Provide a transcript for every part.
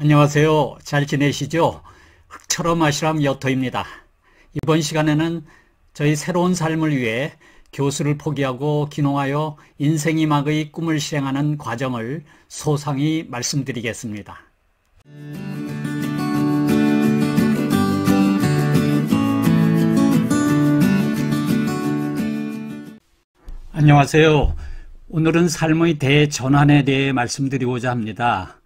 안녕하세요. 잘 지내시죠? 흙처럼 아시람 여토입니다. 이번 시간에는 저희 새로운 삶을 위해 교수를 포기하고 귀농하여 인생이막의 꿈을 실행하는 과정을 소상히 말씀드리겠습니다. 안녕하세요. 오늘은 삶의 대전환에 대해 말씀드리고자 합니다.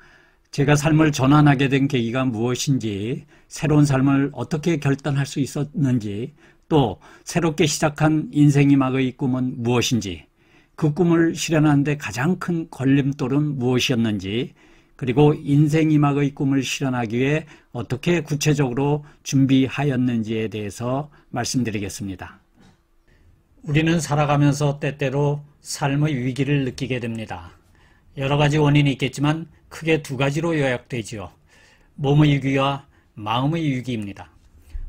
제가 삶을 전환하게 된 계기가 무엇인지, 새로운 삶을 어떻게 결단할 수 있었는지, 또 새롭게 시작한 인생이막의 꿈은 무엇인지, 그 꿈을 실현하는데 가장 큰 걸림돌은 무엇이었는지, 그리고 인생이막의 꿈을 실현하기 위해 어떻게 구체적으로 준비하였는지에 대해서 말씀드리겠습니다. 우리는 살아가면서 때때로 삶의 위기를 느끼게 됩니다. 여러 가지 원인이 있겠지만 크게 두 가지로 요약되지요. 몸의 위기와 마음의 위기입니다.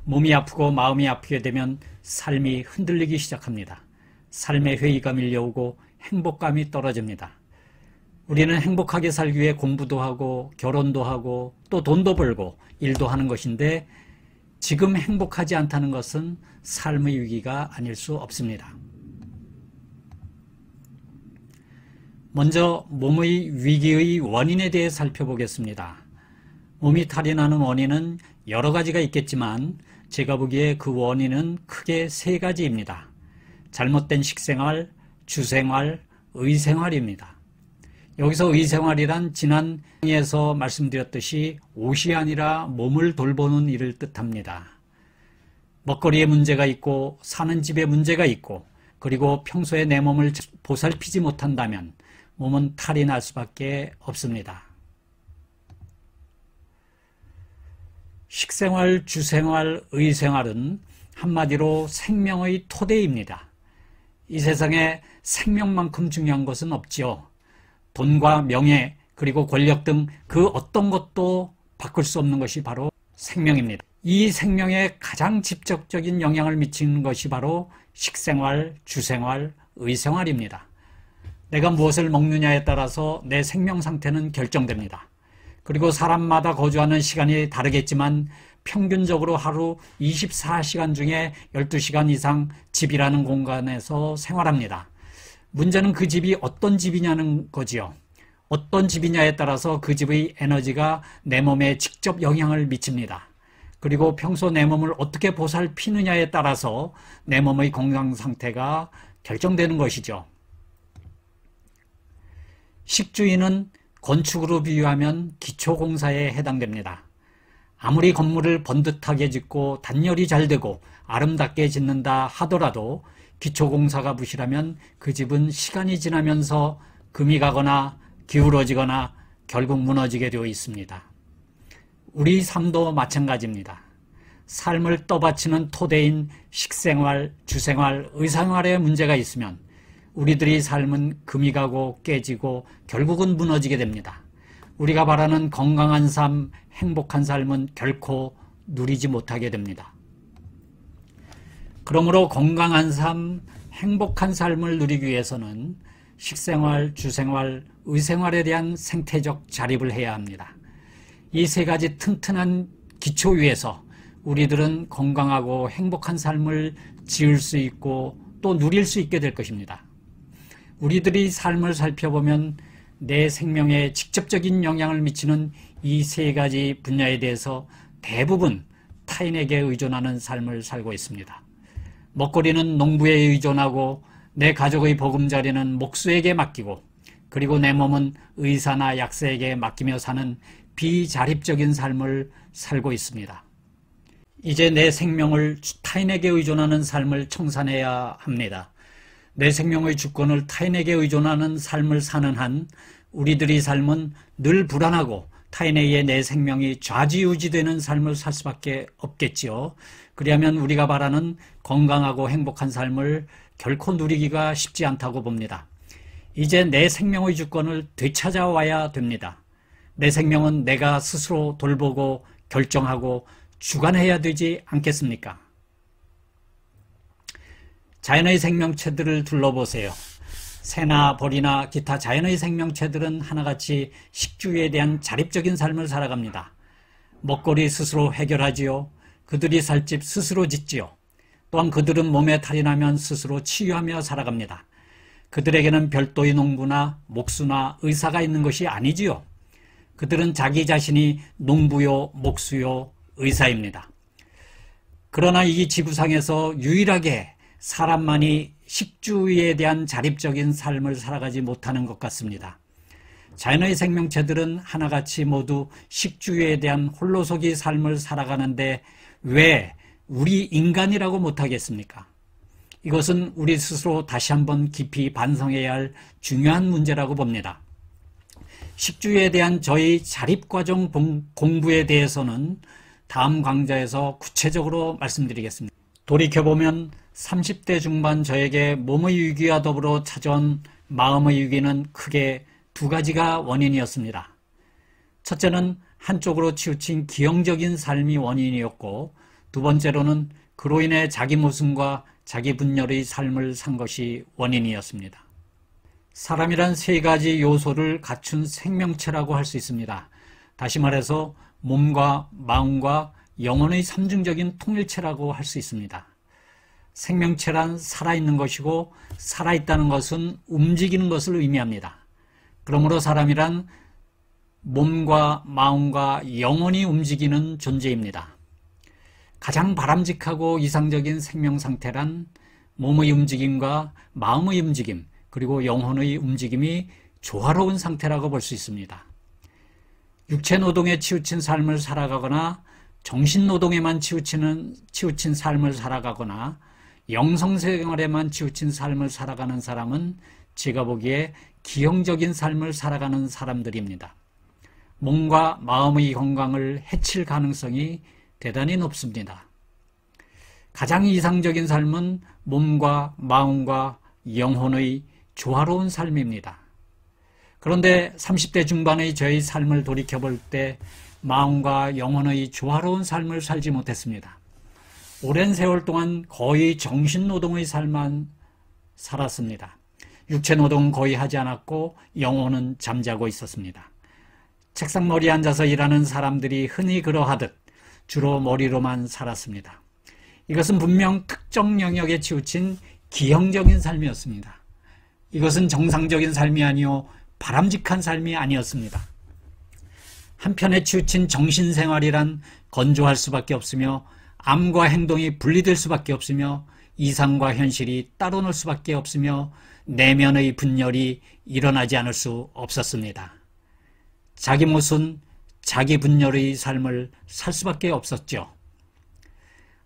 몸이 아프고 마음이 아프게 되면 삶이 흔들리기 시작합니다. 삶의 회의가 밀려오고 행복감이 떨어집니다. 우리는 행복하게 살기 위해 공부도 하고 결혼도 하고 또 돈도 벌고 일도 하는 것인데, 지금 행복하지 않다는 것은 삶의 위기가 아닐 수 없습니다. 먼저 몸의 위기의 원인에 대해 살펴보겠습니다. 몸이 탈이 나는 원인은 여러 가지가 있겠지만 제가 보기에 그 원인은 크게 세 가지입니다. 잘못된 식생활, 주생활, 의생활입니다. 여기서 의생활이란 지난 강의에서 말씀드렸듯이 옷이 아니라 몸을 돌보는 일을 뜻합니다. 먹거리에 문제가 있고 사는 집에 문제가 있고, 그리고 평소에 내 몸을 보살피지 못한다면 몸은 탈이 날 수밖에 없습니다. 식생활, 주생활, 의생활은 한마디로 생명의 토대입니다. 이 세상에 생명만큼 중요한 것은 없지요. 돈과 명예, 그리고 권력 등 그 어떤 것도 바꿀 수 없는 것이 바로 생명입니다. 이 생명에 가장 직접적인 영향을 미치는 것이 바로 식생활, 주생활, 의생활입니다. 내가 무엇을 먹느냐에 따라서 내 생명 상태는 결정됩니다. 그리고 사람마다 거주하는 시간이 다르겠지만 평균적으로 하루 24시간 중에 12시간 이상 집이라는 공간에서 생활합니다. 문제는 그 집이 어떤 집이냐는 거지요. 어떤 집이냐에 따라서 그 집의 에너지가 내 몸에 직접 영향을 미칩니다. 그리고 평소 내 몸을 어떻게 보살피느냐에 따라서 내 몸의 건강 상태가 결정되는 것이죠. 식주인은 건축으로 비유하면 기초공사에 해당됩니다. 아무리 건물을 번듯하게 짓고 단열이 잘 되고 아름답게 짓는다 하더라도 기초공사가 부실하면 그 집은 시간이 지나면서 금이 가거나 기울어지거나 결국 무너지게 되어 있습니다. 우리 삶도 마찬가지입니다. 삶을 떠받치는 토대인 식생활, 주생활, 의생활에 문제가 있으면 우리들의 삶은 금이 가고 깨지고 결국은 무너지게 됩니다. 우리가 바라는 건강한 삶, 행복한 삶은 결코 누리지 못하게 됩니다. 그러므로 건강한 삶, 행복한 삶을 누리기 위해서는 식생활, 주생활, 의생활에 대한 생태적 자립을 해야 합니다. 이 세 가지 튼튼한 기초 위에서 우리들은 건강하고 행복한 삶을 지을 수 있고 또 누릴 수 있게 될 것입니다. 우리들이 삶을 살펴보면 내 생명에 직접적인 영향을 미치는 이 세 가지 분야에 대해서 대부분 타인에게 의존하는 삶을 살고 있습니다. 먹거리는 농부에 의존하고 내 가족의 보금자리는 목수에게 맡기고, 그리고 내 몸은 의사나 약사에게 맡기며 사는 비자립적인 삶을 살고 있습니다. 이제 내 생명을 타인에게 의존하는 삶을 청산해야 합니다. 내 생명의 주권을 타인에게 의존하는 삶을 사는 한 우리들의 삶은 늘 불안하고 타인에 의해 내 생명이 좌지우지되는 삶을 살 수밖에 없겠지요. 그리하면 우리가 바라는 건강하고 행복한 삶을 결코 누리기가 쉽지 않다고 봅니다. 이제 내 생명의 주권을 되찾아와야 됩니다. 내 생명은 내가 스스로 돌보고 결정하고 주관해야 되지 않겠습니까? 자연의 생명체들을 둘러보세요. 새나 벌이나 기타 자연의 생명체들은 하나같이 식주에 대한 자립적인 삶을 살아갑니다. 먹거리 스스로 해결하지요. 그들이 살 집 스스로 짓지요. 또한 그들은 몸에 탈이 나면 스스로 치유하며 살아갑니다. 그들에게는 별도의 농부나 목수나 의사가 있는 것이 아니지요. 그들은 자기 자신이 농부요, 목수요, 의사입니다. 그러나 이 지구상에서 유일하게 사람만이 식주에 대한 자립적인 삶을 살아가지 못하는 것 같습니다. 자연의 생명체들은 하나같이 모두 식주에 대한 홀로서기 삶을 살아가는데 왜 우리 인간이라고 못하겠습니까? 이것은 우리 스스로 다시 한번 깊이 반성해야 할 중요한 문제라고 봅니다. 식주에 대한 저희 자립과정 공부에 대해서는 다음 강좌에서 구체적으로 말씀드리겠습니다. 돌이켜보면 30대 중반 저에게 몸의 위기와 더불어 찾아온 마음의 위기는 크게 두 가지가 원인이었습니다. 첫째는 한쪽으로 치우친 기형적인 삶이 원인이었고, 두 번째로는 그로 인해 자기 모순과 자기 분열의 삶을 산 것이 원인이었습니다. 사람이란 세 가지 요소를 갖춘 생명체라고 할 수 있습니다. 다시 말해서 몸과 마음과 영혼의 삼중적인 통일체라고 할 수 있습니다. 생명체란 살아있는 것이고 살아있다는 것은 움직이는 것을 의미합니다. 그러므로 사람이란 몸과 마음과 영혼이 움직이는 존재입니다. 가장 바람직하고 이상적인 생명 상태란 몸의 움직임과 마음의 움직임, 그리고 영혼의 움직임이 조화로운 상태라고 볼 수 있습니다. 육체 노동에 치우친 삶을 살아가거나 정신 노동에만 치우친 삶을 살아가거나 영성생활에만 치우친 삶을 살아가는 사람은 제가 보기에 기형적인 삶을 살아가는 사람들입니다. 몸과 마음의 건강을 해칠 가능성이 대단히 높습니다. 가장 이상적인 삶은 몸과 마음과 영혼의 조화로운 삶입니다. 그런데 30대 중반의 저의 삶을 돌이켜볼 때 마음과 영혼의 조화로운 삶을 살지 못했습니다. 오랜 세월 동안 거의 정신노동의 삶만 살았습니다. 육체노동은 거의 하지 않았고 영혼은 잠자고 있었습니다. 책상머리에 앉아서 일하는 사람들이 흔히 그러하듯 주로 머리로만 살았습니다. 이것은 분명 특정 영역에 치우친 기형적인 삶이었습니다. 이것은 정상적인 삶이 아니요 바람직한 삶이 아니었습니다. 한편에 치우친 정신생활이란 건조할 수밖에 없으며 암과 행동이 분리될 수밖에 없으며 이상과 현실이 따로 놀 수밖에 없으며 내면의 분열이 일어나지 않을 수 없었습니다. 자기 모순, 자기 분열의 삶을 살 수밖에 없었죠.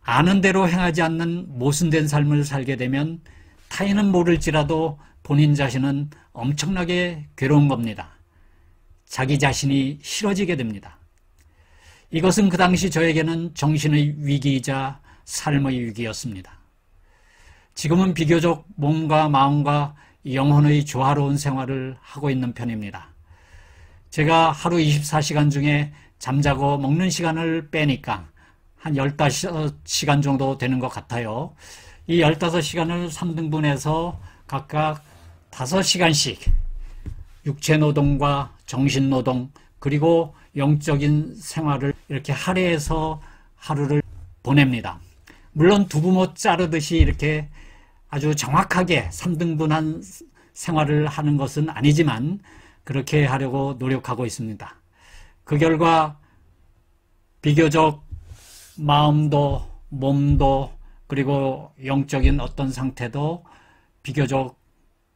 아는 대로 행하지 않는 모순된 삶을 살게 되면 타인은 모를지라도 본인 자신은 엄청나게 괴로운 겁니다. 자기 자신이 싫어지게 됩니다. 이것은 그 당시 저에게는 정신의 위기이자 삶의 위기였습니다. 지금은 비교적 몸과 마음과 영혼의 조화로운 생활을 하고 있는 편입니다. 제가 하루 24시간 중에 잠자고 먹는 시간을 빼니까 한 15시간 정도 되는 것 같아요. 이 15시간을 3등분해서 각각 5시간씩 육체노동과 정신노동 그리고 영적인 생활을 이렇게 할애해서 하루를 보냅니다. 물론 두부못 자르듯이 이렇게 아주 정확하게 3등분한 생활을 하는 것은 아니지만 그렇게 하려고 노력하고 있습니다. 그 결과 비교적 마음도 몸도 그리고 영적인 어떤 상태도 비교적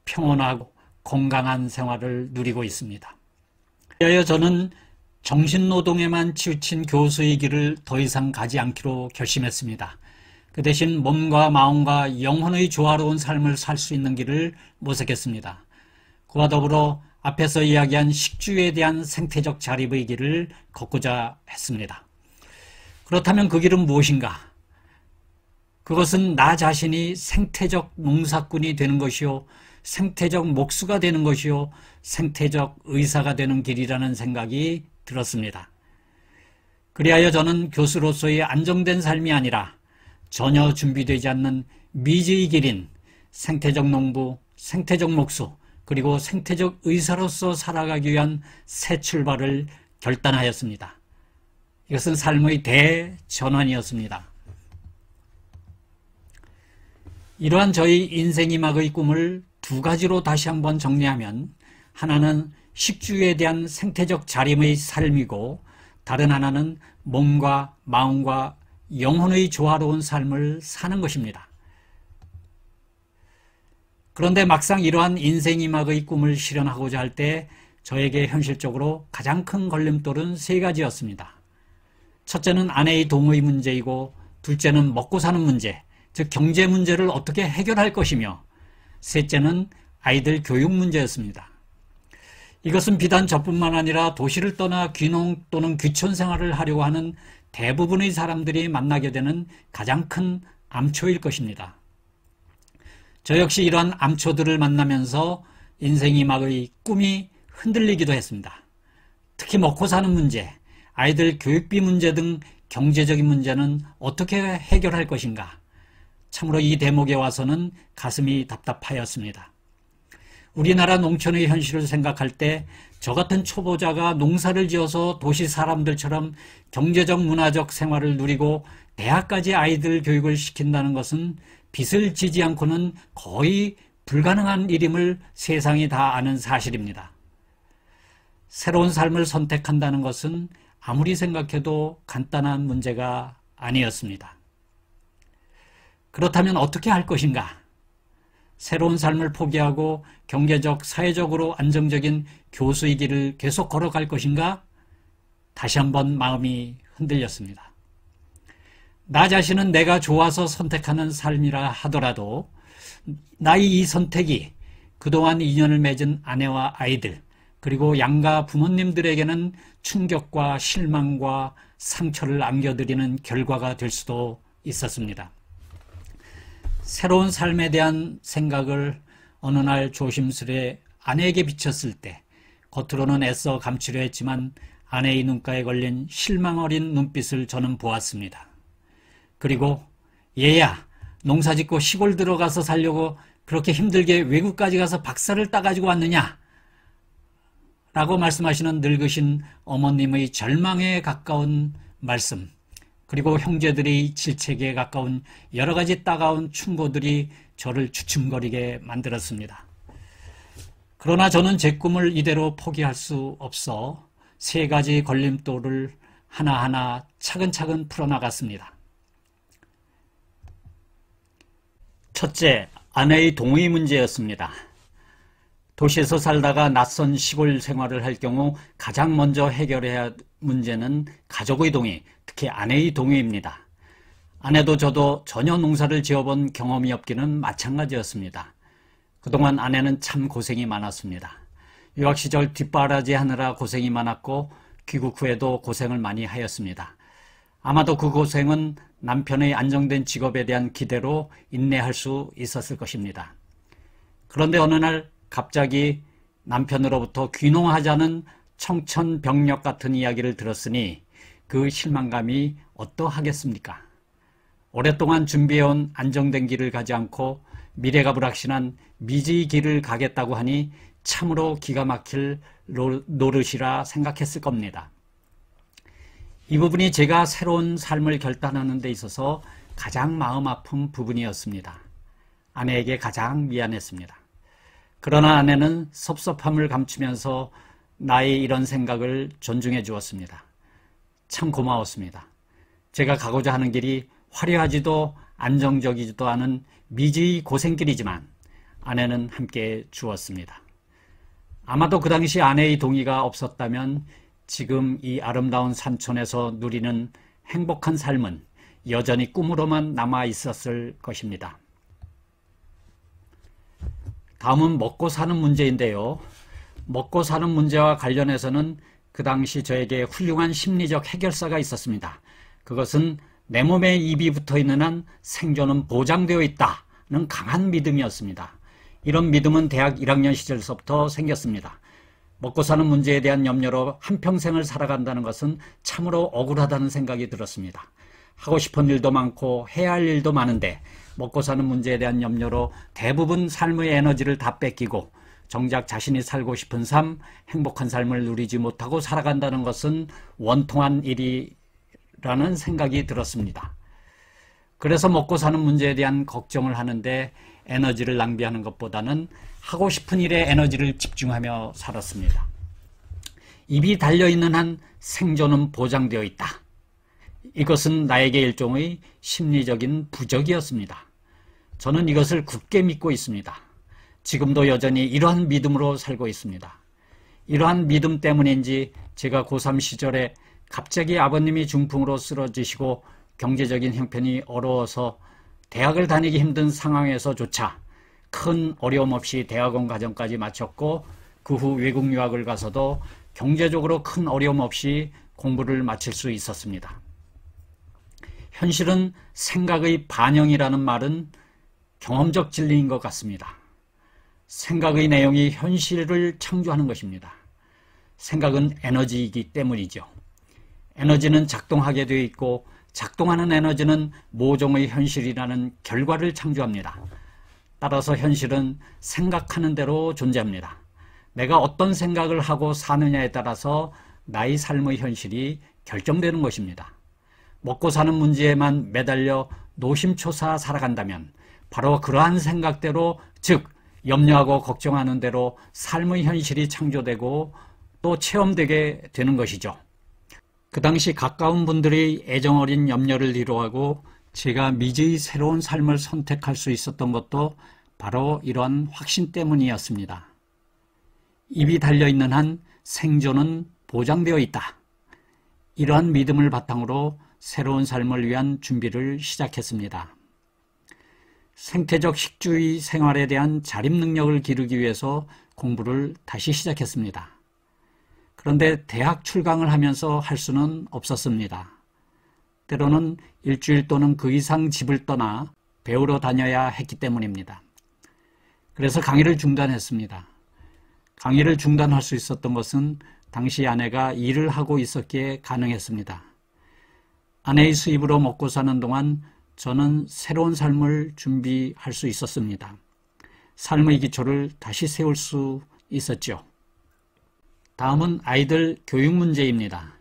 평온하고 건강한 생활을 누리고 있습니다. 그래서 저는 정신노동에만 치우친 교수의 길을 더 이상 가지 않기로 결심했습니다. 그 대신 몸과 마음과 영혼의 조화로운 삶을 살 수 있는 길을 모색했습니다. 그와 더불어 앞에서 이야기한 식주에 대한 생태적 자립의 길을 걷고자 했습니다. 그렇다면 그 길은 무엇인가? 그것은 나 자신이 생태적 농사꾼이 되는 것이요, 생태적 목수가 되는 것이요, 생태적 의사가 되는 길이라는 생각이 들었습니다. 그리하여 저는 교수로서의 안정된 삶이 아니라 전혀 준비되지 않는 미지의 길인 생태적 농부, 생태적 목수, 그리고 생태적 의사로서 살아가기 위한 새 출발을 결단하였습니다. 이것은 삶의 대전환이었습니다. 이러한 저희 인생이막의 꿈을 두 가지로 다시 한번 정리하면, 하나는 식주에 대한 생태적 자림의 삶이고, 다른 하나는 몸과 마음과 영혼의 조화로운 삶을 사는 것입니다. 그런데 막상 이러한 인생이막의 꿈을 실현하고자 할 때 저에게 현실적으로 가장 큰 걸림돌은 세 가지였습니다. 첫째는 아내의 동의 문제이고, 둘째는 먹고 사는 문제, 즉 경제 문제를 어떻게 해결할 것이며, 셋째는 아이들 교육 문제였습니다. 이것은 비단 저뿐만 아니라 도시를 떠나 귀농 또는 귀촌 생활을 하려고 하는 대부분의 사람들이 만나게 되는 가장 큰 암초일 것입니다. 저 역시 이러한 암초들을 만나면서 인생이막의 꿈이 흔들리기도 했습니다. 특히 먹고 사는 문제, 아이들 교육비 문제 등 경제적인 문제는 어떻게 해결할 것인가? 참으로 이 대목에 와서는 가슴이 답답하였습니다. 우리나라 농촌의 현실을 생각할 때 저 같은 초보자가 농사를 지어서 도시 사람들처럼 경제적 문화적 생활을 누리고 대학까지 아이들 교육을 시킨다는 것은 빚을 지지 않고는 거의 불가능한 일임을 세상이 다 아는 사실입니다. 새로운 삶을 선택한다는 것은 아무리 생각해도 간단한 문제가 아니었습니다. 그렇다면 어떻게 할 것인가? 새로운 삶을 포기하고 경제적, 사회적으로 안정적인 교수의 길을 계속 걸어갈 것인가? 다시 한번 마음이 흔들렸습니다. 나 자신은 내가 좋아서 선택하는 삶이라 하더라도 나의 이 선택이 그동안 인연을 맺은 아내와 아이들, 그리고 양가 부모님들에게는 충격과 실망과 상처를 안겨드리는 결과가 될 수도 있었습니다. 새로운 삶에 대한 생각을 어느 날 조심스레 아내에게 비쳤을 때 겉으로는 애써 감추려 했지만 아내의 눈가에 걸린 실망 어린 눈빛을 저는 보았습니다. 그리고 얘야, 농사 짓고 시골 들어가서 살려고 그렇게 힘들게 외국까지 가서 박사를 따가지고 왔느냐? 라고 말씀하시는 늙으신 어머님의 절망에 가까운 말씀, 그리고 형제들의 질책에 가까운 여러 가지 따가운 충고들이 저를 주춤거리게 만들었습니다. 그러나 저는 제 꿈을 이대로 포기할 수 없어 세 가지 걸림돌을 하나하나 차근차근 풀어나갔습니다. 첫째, 아내의 동의 문제였습니다. 도시에서 살다가 낯선 시골 생활을 할 경우 가장 먼저 해결해야 할 문제는 가족의 동의, 특히 아내의 동의입니다. 아내도 저도 전혀 농사를 지어본 경험이 없기는 마찬가지였습니다. 그동안 아내는 참 고생이 많았습니다. 유학 시절 뒷바라지 하느라 고생이 많았고 귀국 후에도 고생을 많이 하였습니다. 아마도 그 고생은 남편의 안정된 직업에 대한 기대로 인내할 수 있었을 것입니다. 그런데 어느 날 갑자기 남편으로부터 귀농하자는 청천벽력 같은 이야기를 들었으니 그 실망감이 어떠하겠습니까? 오랫동안 준비해온 안정된 길을 가지 않고 미래가 불확실한 미지의 길을 가겠다고 하니 참으로 기가 막힐 노릇이라 생각했을 겁니다. 이 부분이 제가 새로운 삶을 결단하는 데 있어서 가장 마음 아픈 부분이었습니다. 아내에게 가장 미안했습니다. 그러나 아내는 섭섭함을 감추면서 나의 이런 생각을 존중해 주었습니다. 참 고마웠습니다. 제가 가고자 하는 길이 화려하지도 안정적이지도 않은 미지의 고생길이지만 아내는 함께 주었습니다. 아마도 그 당시 아내의 동의가 없었다면 지금 이 아름다운 산촌에서 누리는 행복한 삶은 여전히 꿈으로만 남아 있었을 것입니다. 다음은 먹고 사는 문제인데요. 먹고 사는 문제와 관련해서는 그 당시 저에게 훌륭한 심리적 해결사가 있었습니다. 그것은 내 몸에 입이 붙어 있는 한 생존은 보장되어 있다는 강한 믿음이었습니다. 이런 믿음은 대학 1학년 시절서부터 생겼습니다. 먹고 사는 문제에 대한 염려로 한평생을 살아간다는 것은 참으로 억울하다는 생각이 들었습니다. 하고 싶은 일도 많고 해야 할 일도 많은데 먹고 사는 문제에 대한 염려로 대부분 삶의 에너지를 다 뺏기고 정작 자신이 살고 싶은 삶, 행복한 삶을 누리지 못하고 살아간다는 것은 원통한 일이라는 생각이 들었습니다. 그래서 먹고 사는 문제에 대한 걱정을 하는데 에너지를 낭비하는 것보다는 하고 싶은 일에 에너지를 집중하며 살았습니다. 입이 달려있는 한 생존은 보장되어 있다. 이것은 나에게 일종의 심리적인 부적이었습니다. 저는 이것을 굳게 믿고 있습니다. 지금도 여전히 이러한 믿음으로 살고 있습니다. 이러한 믿음 때문인지 제가 고3 시절에 갑자기 아버님이 중풍으로 쓰러지시고 경제적인 형편이 어려워서 대학을 다니기 힘든 상황에서조차 큰 어려움 없이 대학원 과정까지 마쳤고 그 후 외국 유학을 가서도 경제적으로 큰 어려움 없이 공부를 마칠 수 있었습니다. 현실은 생각의 반영이라는 말은 경험적 진리인 것 같습니다. 생각의 내용이 현실을 창조하는 것입니다. 생각은 에너지이기 때문이죠. 에너지는 작동하게 되어 있고 작동하는 에너지는 모종의 현실이라는 결과를 창조합니다. 따라서 현실은 생각하는 대로 존재합니다. 내가 어떤 생각을 하고 사느냐에 따라서 나의 삶의 현실이 결정되는 것입니다. 먹고 사는 문제에만 매달려 노심초사 살아간다면 바로 그러한 생각대로, 즉 염려하고 걱정하는 대로 삶의 현실이 창조되고 또 체험되게 되는 것이죠. 그 당시 가까운 분들이 애정어린 염려를 뒤로하고 제가 미지의 새로운 삶을 선택할 수 있었던 것도 바로 이러한 확신 때문이었습니다. 입이 달려있는 한 생존은 보장되어 있다. 이러한 믿음을 바탕으로 새로운 삶을 위한 준비를 시작했습니다. 생태적 식주의 생활에 대한 자립 능력을 기르기 위해서 공부를 다시 시작했습니다. 그런데 대학 출강을 하면서 할 수는 없었습니다. 때로는 일주일 또는 그 이상 집을 떠나 배우러 다녀야 했기 때문입니다. 그래서 강의를 중단했습니다. 강의를 중단할 수 있었던 것은 당시 아내가 일을 하고 있었기에 가능했습니다. 아내의 수입으로 먹고 사는 동안 저는 새로운 삶을 준비할 수 있었습니다. 삶의 기초를 다시 세울 수 있었죠. 다음은 아이들 교육 문제입니다.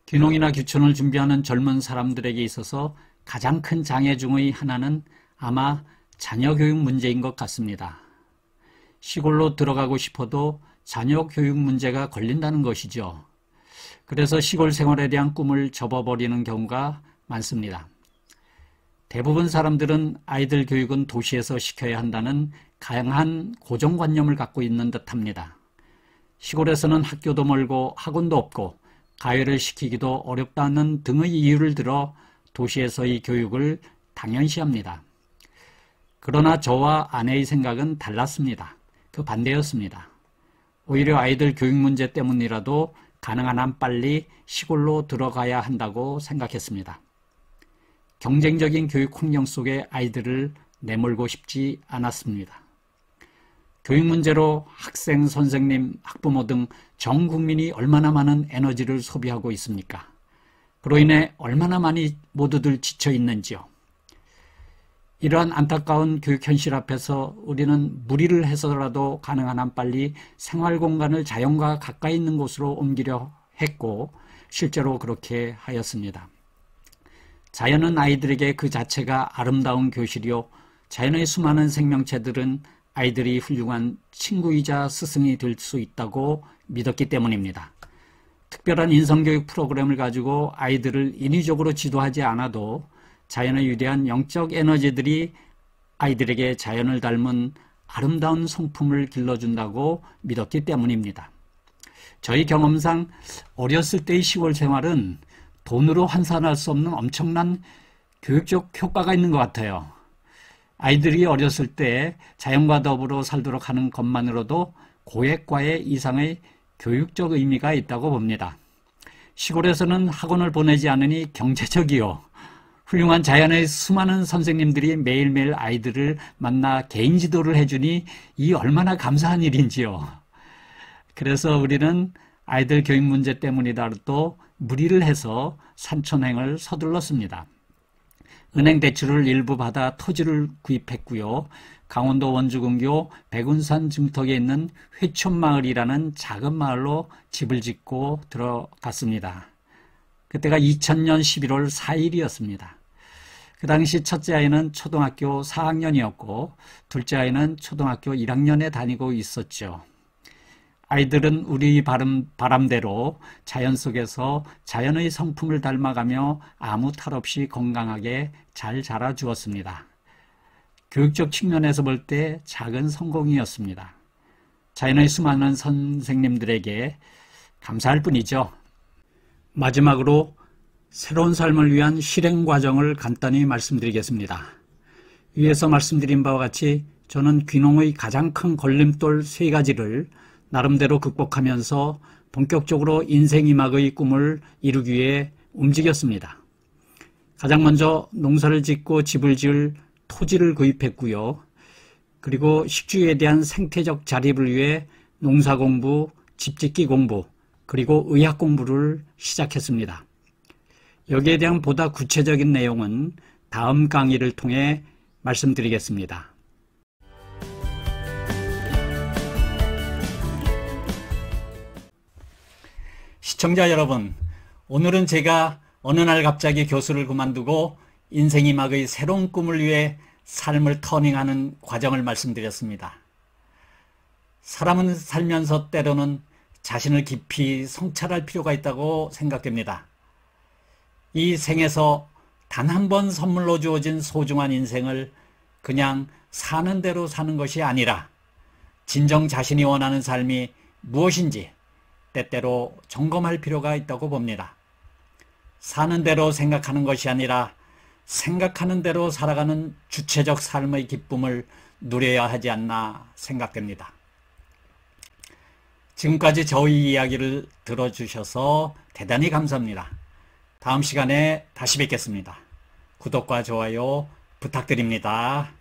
귀농이나 귀촌을 준비하는 젊은 사람들에게 있어서 가장 큰 장애 중의 하나는 아마 자녀 교육 문제인 것 같습니다. 시골로 들어가고 싶어도 자녀 교육 문제가 걸린다는 것이죠. 그래서 시골 생활에 대한 꿈을 접어버리는 경우가 많습니다. 대부분 사람들은 아이들 교육은 도시에서 시켜야 한다는 강한 고정관념을 갖고 있는 듯합니다. 시골에서는 학교도 멀고 학원도 없고 가외를 시키기도 어렵다는 등의 이유를 들어 도시에서의 교육을 당연시합니다. 그러나 저와 아내의 생각은 달랐습니다. 그 반대였습니다. 오히려 아이들 교육 문제 때문이라도 가능한 한 빨리 시골로 들어가야 한다고 생각했습니다. 경쟁적인 교육 환경 속에 아이들을 내몰고 싶지 않았습니다. 교육 문제로 학생, 선생님, 학부모 등 전 국민이 얼마나 많은 에너지를 소비하고 있습니까? 그로 인해 얼마나 많이 모두들 지쳐 있는지요. 이러한 안타까운 교육 현실 앞에서 우리는 무리를 해서라도 가능한 한 빨리 생활 공간을 자연과 가까이 있는 곳으로 옮기려 했고 실제로 그렇게 하였습니다. 자연은 아이들에게 그 자체가 아름다운 교실이요. 자연의 수많은 생명체들은 아이들이 훌륭한 친구이자 스승이 될 수 있다고 믿었기 때문입니다. 특별한 인성교육 프로그램을 가지고 아이들을 인위적으로 지도하지 않아도 자연의 위대한 영적 에너지들이 아이들에게 자연을 닮은 아름다운 성품을 길러준다고 믿었기 때문입니다. 저희 경험상 어렸을 때의 시골 생활은 돈으로 환산할 수 없는 엄청난 교육적 효과가 있는 것 같아요. 아이들이 어렸을 때 자연과 더불어 살도록 하는 것만으로도 고액과의 이상의 교육적 의미가 있다고 봅니다. 시골에서는 학원을 보내지 않으니 경제적이요. 훌륭한 자연의 수많은 선생님들이 매일매일 아이들을 만나 개인 지도를 해주니 이 얼마나 감사한 일인지요. 그래서 우리는 아이들 교육 문제 때문이라도 무리를 해서 산촌행을 서둘렀습니다. 은행 대출을 일부 받아 토지를 구입했고요. 강원도 원주군교 백운산 증턱에 있는 회촌마을이라는 작은 마을로 집을 짓고 들어갔습니다. 그때가 2000년 11월 4일이었습니다. 그 당시 첫째 아이는 초등학교 4학년이었고 둘째 아이는 초등학교 1학년에 다니고 있었죠. 아이들은 우리 바람대로 자연 속에서 자연의 성품을 닮아가며 아무 탈 없이 건강하게 잘 자라주었습니다. 교육적 측면에서 볼 때 작은 성공이었습니다. 자연의 수많은 선생님들에게 감사할 뿐이죠. 마지막으로 새로운 삶을 위한 실행 과정을 간단히 말씀드리겠습니다. 위에서 말씀드린 바와 같이 저는 귀농의 가장 큰 걸림돌 3가지를 나름대로 극복하면서 본격적으로 인생 이막의 꿈을 이루기 위해 움직였습니다. 가장 먼저 농사를 짓고 집을 지을 토지를 구입했고요. 그리고 식주에 대한 생태적 자립을 위해 농사 공부, 집짓기 공부, 그리고 의학 공부를 시작했습니다. 여기에 대한 보다 구체적인 내용은 다음 강의를 통해 말씀드리겠습니다. 시청자 여러분, 오늘은 제가 어느 날 갑자기 교수를 그만두고 인생 이막의 새로운 꿈을 위해 삶을 터닝하는 과정을 말씀드렸습니다. 사람은 살면서 때로는 자신을 깊이 성찰할 필요가 있다고 생각됩니다. 이 생에서 단 한 번 선물로 주어진 소중한 인생을 그냥 사는 대로 사는 것이 아니라 진정 자신이 원하는 삶이 무엇인지 때때로 점검할 필요가 있다고 봅니다. 사는 대로 생각하는 것이 아니라 생각하는 대로 살아가는 주체적 삶의 기쁨을 누려야 하지 않나 생각됩니다. 지금까지 저희 이야기를 들어주셔서 대단히 감사합니다. 다음 시간에 다시 뵙겠습니다. 구독과 좋아요 부탁드립니다.